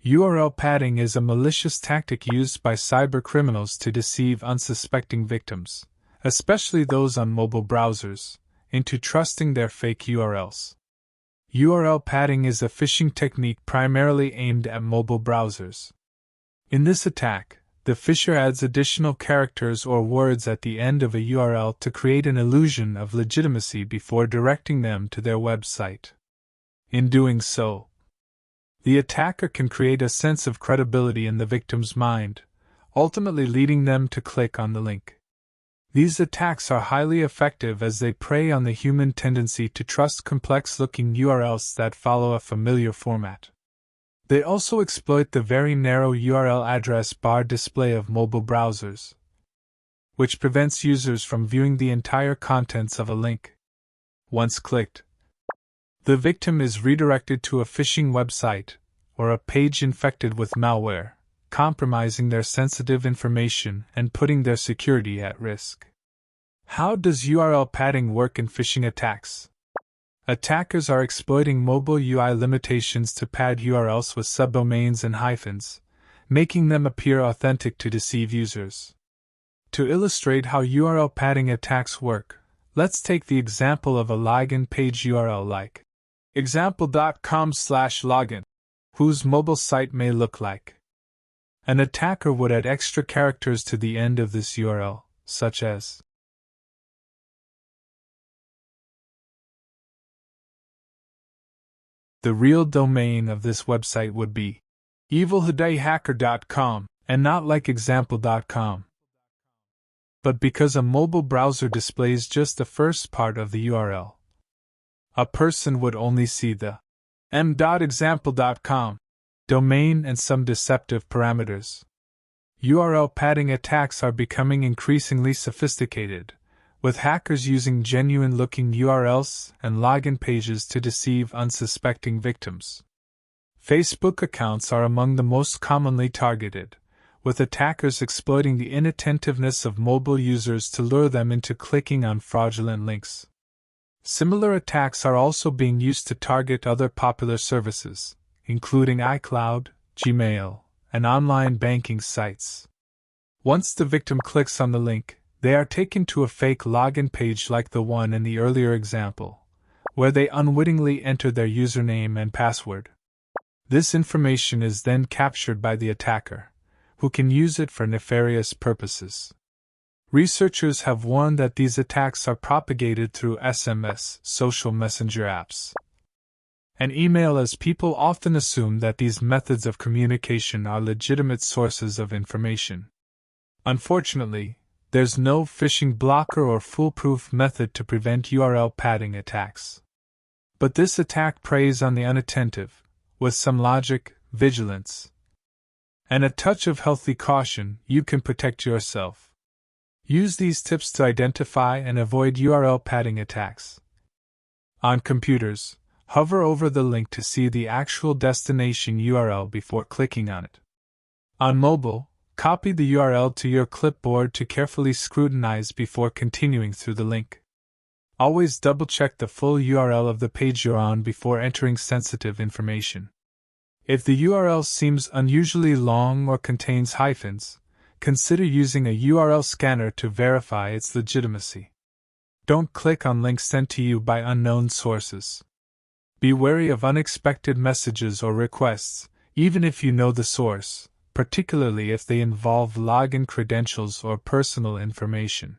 URL padding is a malicious tactic used by cybercriminals to deceive unsuspecting victims, especially those on mobile browsers, into trusting their fake URLs. URL padding is a phishing technique primarily aimed at mobile browsers. In this attack, the phisher adds additional characters or words at the end of a URL to create an illusion of legitimacy before directing them to their website. In doing so, the attacker can create a sense of credibility in the victim's mind, ultimately leading them to click on the link. These attacks are highly effective as they prey on the human tendency to trust complex-looking URLs that follow a familiar format. They also exploit the very narrow URL address bar display of mobile browsers, which prevents users from viewing the entire contents of a link. Once clicked, the victim is redirected to a phishing website or a page infected with malware, compromising their sensitive information and putting their security at risk. How does URL padding work in phishing attacks? Attackers are exploiting mobile UI limitations to pad URLs with subdomains and hyphens, making them appear authentic to deceive users. To illustrate how URL padding attacks work, let's take the example of a login page URL like example.com/login, whose mobile site may look like. An attacker would add extra characters to the end of this URL, such as the real domain of this website would be evilhadayhacker.com and not like example.com. But because a mobile browser displays just the first part of the URL, a person would only see the m.example.com domain and some deceptive parameters. URL padding attacks are becoming increasingly sophisticated, with hackers using genuine-looking URLs and login pages to deceive unsuspecting victims. Facebook accounts are among the most commonly targeted, with attackers exploiting the inattentiveness of mobile users to lure them into clicking on fraudulent links. Similar attacks are also being used to target other popular services, including iCloud, Gmail, and online banking sites. Once the victim clicks on the link, they are taken to a fake login page like the one in the earlier example, where they unwittingly enter their username and password. This information is then captured by the attacker, who can use it for nefarious purposes. Researchers have warned that these attacks are propagated through SMS, social messenger apps, and email, as people often assume that these methods of communication are legitimate sources of information. Unfortunately, there's no phishing blocker or foolproof method to prevent URL padding attacks. But this attack preys on the unattentive, with some logic, vigilance, and a touch of healthy caution. You can protect yourself. Use these tips to identify and avoid URL padding attacks. On computers, hover over the link to see the actual destination URL before clicking on it. On mobile, copy the URL to your clipboard to carefully scrutinize before continuing through the link. Always double-check the full URL of the page you're on before entering sensitive information. If the URL seems unusually long or contains hyphens, consider using a URL scanner to verify its legitimacy. Don't click on links sent to you by unknown sources. Be wary of unexpected messages or requests, even if you know the source, particularly if they involve login credentials or personal information.